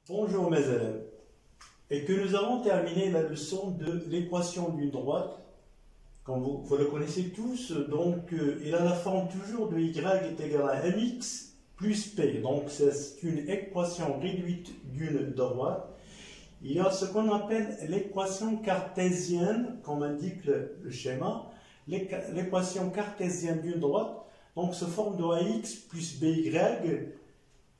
Bonjour mes élèves, et que nous avons terminé la leçon de l'équation d'une droite. Comme vous le connaissez tous, donc il a la forme toujours de y est égal à mx plus p. Donc c'est une équation réduite d'une droite. Il y a ce qu'on appelle l'équation cartésienne, comme indique le schéma. L'équation cartésienne d'une droite donc se forme de ax plus by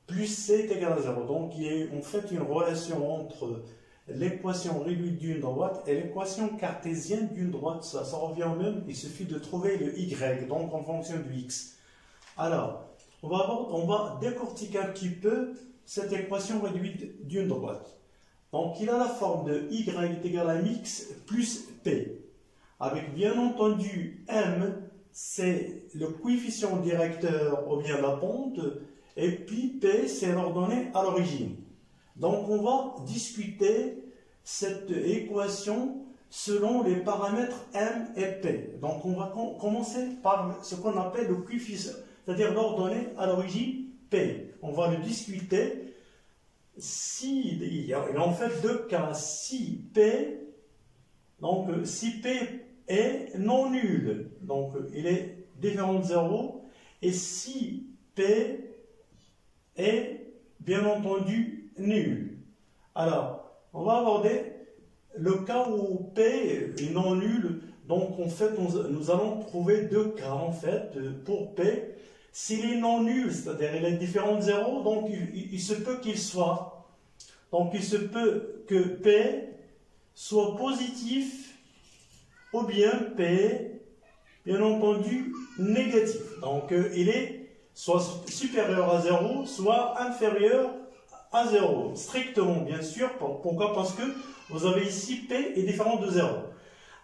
plus c est égal à 0. Donc il y a en fait une relation entre l'équation réduite d'une droite et l'équation cartésienne d'une droite. Ça revient au même, il suffit de trouver le y, donc en fonction du x. Alors, on va décortiquer un petit peu cette équation réduite d'une droite. Donc il a la forme de y est égal à mx plus p, avec bien entendu m, c'est le coefficient directeur ou bien la pente, et puis P, c'est l'ordonnée à l'origine. Donc, on va discuter cette équation selon les paramètres M et P. Donc, on va commencer par ce qu'on appelle le coefficient, c'est-à-dire l'ordonnée à l'origine P. On va le discuter. Il y a en fait deux cas. Si P est non nul, donc il est différent de 0, et si P est bien entendu nul. Alors, on va aborder le cas où P est non nul. Donc, en fait, nous allons trouver deux cas, en fait, pour P. S'il est non nul, c'est-à-dire il est différent de 0, donc il se peut qu'il soit. Donc, il se peut que P soit positif ou bien P, bien entendu, négatif. Donc, il est soit supérieur à 0, soit inférieur à 0. Strictement, bien sûr. Pourquoi? Parce que vous avez ici P est différent de 0.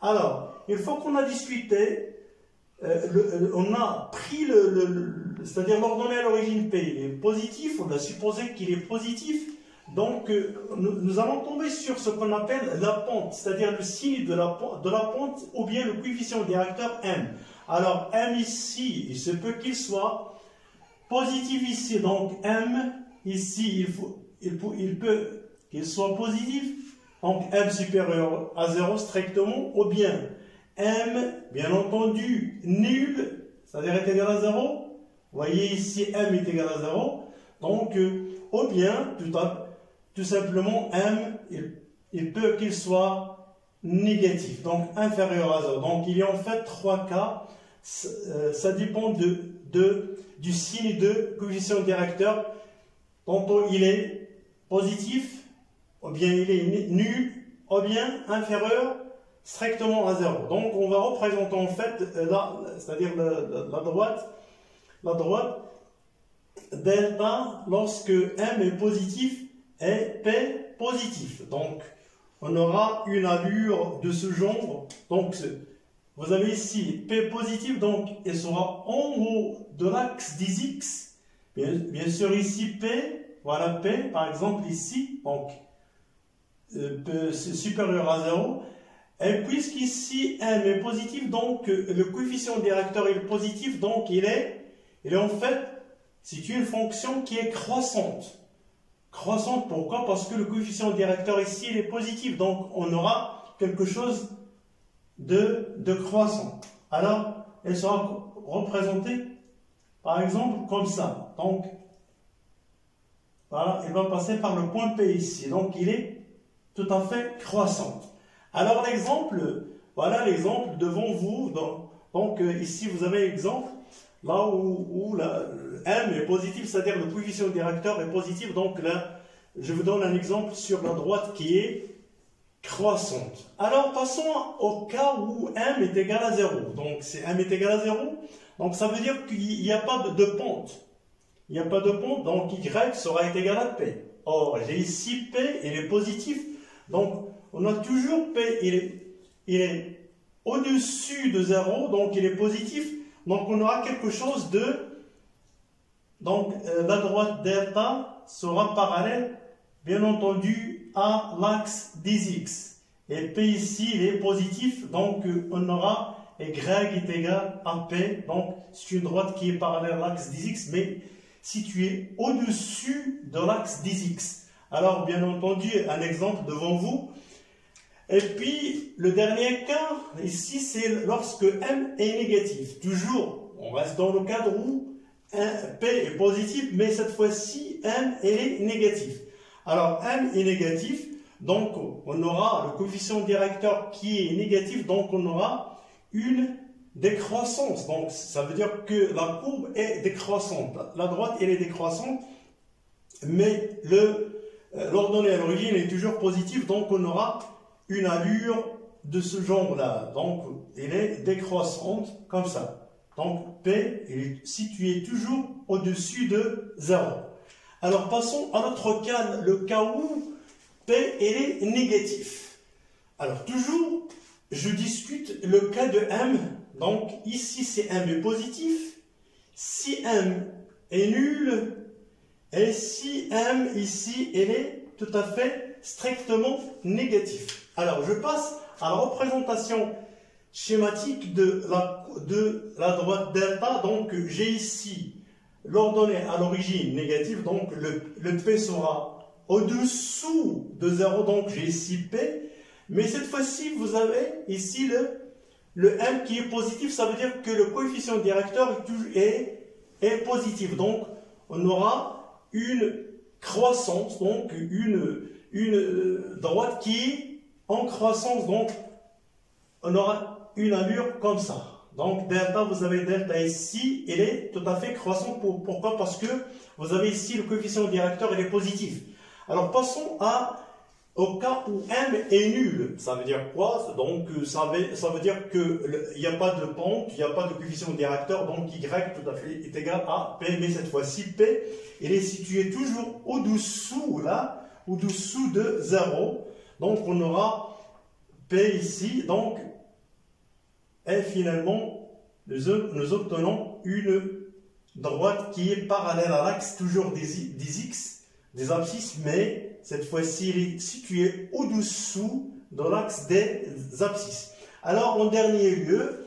Alors, une fois qu'on a discuté, on a pris c'est-à-dire l'ordonnée à l'origine P est positif, on a supposé qu'il est positif. Donc, nous allons tomber sur ce qu'on appelle la pente, c'est-à-dire le signe de la pente ou bien le coefficient directeur M. Alors, M ici, il se peut qu'il soit positif ici, donc M, ici, il peut qu'il soit positif, donc M supérieur à 0 strictement, ou bien M, bien entendu, nul, c'est-à-dire est égal à 0. Vous voyez ici, M est égal à 0. Donc, ou bien, tout simplement, M, il peut qu'il soit négatif, donc inférieur à 0. Donc, il y a en fait trois cas. Ça dépend du signe de coefficient directeur. Tantôt il est positif, ou bien il est nul, ou bien inférieur strictement à 0. Donc on va représenter en fait c'est-à-dire la droite delta lorsque M est positif et P positif. Donc on aura une allure de ce genre. Donc vous avez ici P positif, donc il sera en haut de l'axe des X. Bien sûr, ici P, voilà P, par exemple ici, donc supérieur à 0. Et puisqu'ici M est positif, donc le coefficient directeur est positif, donc il est en fait, c'est une fonction qui est croissante. Croissante, pourquoi? Parce que le coefficient directeur ici, il est positif, donc on aura quelque chose de croissant. Alors, elle sera représentée par exemple comme ça. Donc, voilà, elle va passer par le point P ici. Donc, il est tout à fait croissant. Alors, l'exemple, voilà l'exemple devant vous. Donc, ici, vous avez l'exemple là où M est positif, c'est-à-dire le coefficient directeur est positif. Donc, là, je vous donne un exemple sur la droite qui est croissante. Alors, passons au cas où M est égal à 0. Donc, si M est égal à 0, donc ça veut dire qu'il n'y a pas de pente. Il n'y a pas de pente, donc Y sera égal à P. Or, j'ai ici P, il est positif. Donc, on a toujours P, il est au-dessus de 0, donc il est positif. Donc, on aura quelque chose de... Donc, la droite delta sera parallèle, bien entendu, à l'axe des X. Et P ici, il est positif, donc on aura Y est égal à P. Donc, c'est une droite qui est parallèle à l'axe des X, mais située au-dessus de l'axe des X. Alors, bien entendu, un exemple devant vous. Et puis, le dernier cas, ici, c'est lorsque M est négatif. Toujours, on reste dans le cadre où P est positif, mais cette fois-ci, M est négatif. Alors, M est négatif, donc on aura le coefficient directeur qui est négatif, donc on aura une décroissance. Donc, ça veut dire que la courbe est décroissante. La droite, elle est décroissante, mais l'ordonnée à l'origine est toujours positive, donc on aura une allure de ce genre-là. Donc, elle est décroissante, comme ça. Donc, P est situé toujours au-dessus de 0. Alors, passons à notre cas, le cas où P est négatif. Alors, toujours, je discute le cas de M. Donc, ici, c'est M est positif. Si M est nul, et si M, ici, elle est tout à fait strictement négatif. Alors, je passe à la représentation schématique de la droite delta. Donc, j'ai ici l'ordonnée à l'origine négative. Donc, le P sera au-dessous de 0. Donc, j'ai ici P. Mais cette fois-ci, vous avez ici le M qui est positif. Ça veut dire que le coefficient directeur est positif. Donc, on aura une croissance, donc une droite qui est en croissance, donc on aura une allure comme ça. Donc delta, vous avez delta ici, elle est tout à fait croissante. Pourquoi? Parce que vous avez ici le coefficient directeur, il est positif. Alors passons au cas où M est nul. Ça veut dire quoi? Donc ça veut dire qu'il n'y a pas de pente, il n'y a pas de coefficient directeur, donc Y tout à fait est égal à P, mais cette fois-ci P, il est situé toujours au-dessous là, au-dessous de 0. Donc on aura P ici, donc, et finalement, nous obtenons une droite qui est parallèle à l'axe toujours des X, des abscisses, mais cette fois-ci, il est situé au-dessous de l'axe des abscisses. Alors, en dernier lieu,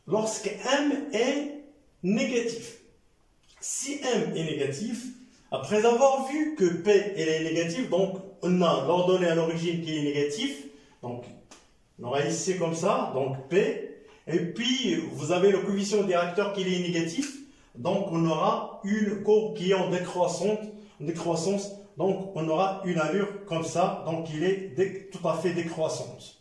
lorsque M est négatif, si M est négatif, après avoir vu que P est négatif, donc on a l'ordonnée à l'origine qui est négatif, donc on aura ici comme ça, donc P, et puis vous avez le coefficient directeur qui est négatif, donc on aura une courbe qui est en décroissance, donc on aura une allure comme ça, donc il est tout à fait décroissante.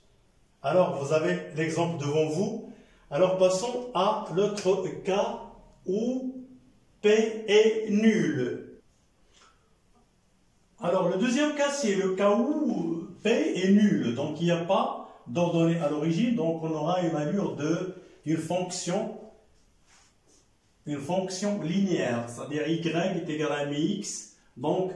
Alors vous avez l'exemple devant vous. Alors passons à l'autre cas où P est nul. Alors le deuxième cas, c'est le cas où P est nul, donc il n'y a pas d'ordonnée à l'origine, donc on aura une allure d'une fonction linéaire, c'est-à-dire y est égal à mx, donc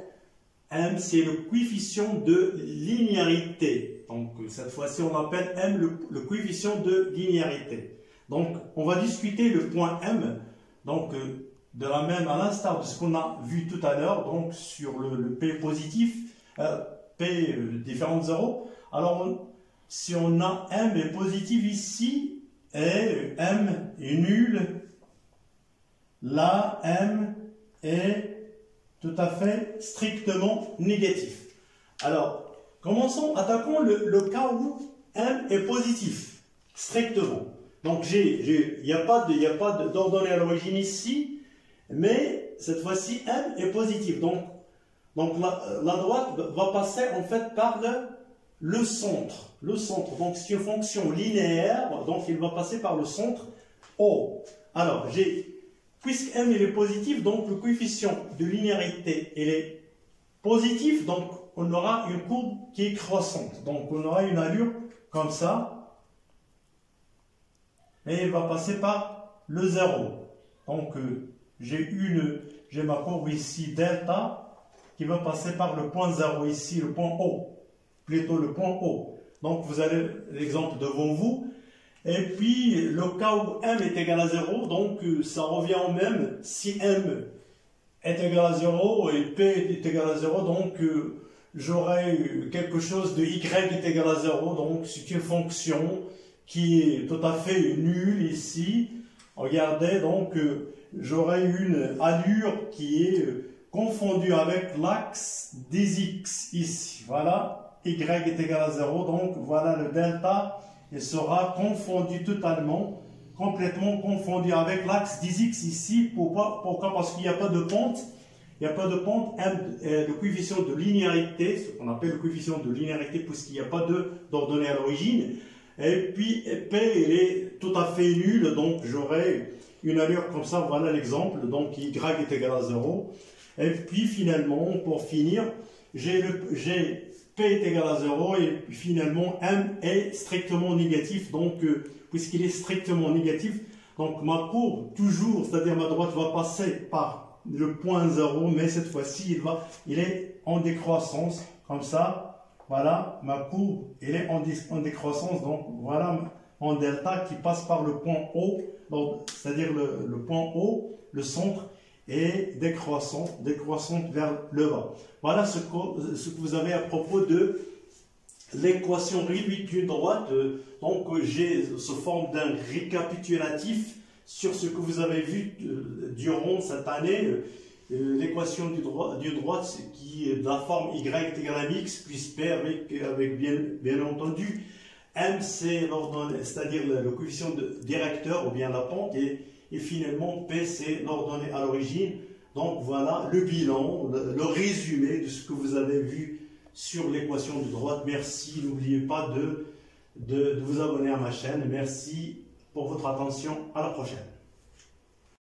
M c'est le coefficient de linéarité, donc cette fois-ci on appelle M le coefficient de linéarité. Donc on va discuter le point M, donc de la même à l'instar de ce qu'on a vu tout à l'heure, donc sur le P positif, P différent de 0. Alors, si on a M est positif ici, et M est nul, là, M est tout à fait strictement négatif. Alors, attaquons le cas où M est positif, strictement. Donc, il n'y a pas d'ordonnée à l'origine ici, mais cette fois-ci, M est positif. Donc la droite va passer en fait par le centre. Donc c'est une fonction linéaire, donc il va passer par le centre O. Alors, puisque M il est positif, donc le coefficient de linéarité il est positif, donc on aura une courbe qui est croissante. Donc on aura une allure comme ça, et il va passer par le 0. Donc j'ai ma courbe ici, delta, qui va passer par le point 0 ici, le point O, plutôt le point O. Donc vous avez l'exemple devant vous. Et puis le cas où M est égal à 0, donc ça revient au même. Si M est égal à 0 et P est égal à 0, donc j'aurai quelque chose de Y est égal à 0. Donc c'est une fonction qui est tout à fait nulle ici. Regardez, donc j'aurai une allure qui est confondu avec l'axe des x ici. Voilà, y est égal à 0. Donc voilà le delta. Il sera confondu totalement, complètement confondu avec l'axe des x ici. Pourquoi? Parce qu'il n'y a pas de pente. Il n'y a pas de pente. Le coefficient de linéarité, ce qu'on appelle le coefficient de linéarité, puisqu'il n'y a pas d'ordonnée à l'origine. Et puis P, il est tout à fait nul. Donc j'aurai une allure comme ça. Voilà l'exemple. Donc y est égal à 0. Et puis finalement, pour finir, j'ai P est égal à 0 et puis finalement M est strictement négatif. Donc puisqu'il est strictement négatif, donc ma courbe toujours, c'est-à-dire ma droite va passer par le point 0, mais cette fois-ci il est en décroissance comme ça. Voilà, ma courbe elle est en décroissance. Donc voilà mon delta qui passe par le point O, c'est-à-dire le point O, le centre, et décroissante vers le bas. Voilà ce que vous avez à propos de l'équation réduite d'une droite. Donc j'ai sous forme d'un récapitulatif sur ce que vous avez vu durant cette année. L'équation d'une droite qui est de la forme y est égal à mx plus p avec bien entendu m, c'est-à-dire le coefficient directeur ou bien la pente, et finalement P c'est l'ordonnée à l'origine. Donc voilà le bilan, le résumé de ce que vous avez vu sur l'équation de droite. Merci, n'oubliez pas de vous abonner à ma chaîne. Merci pour votre attention, à la prochaine.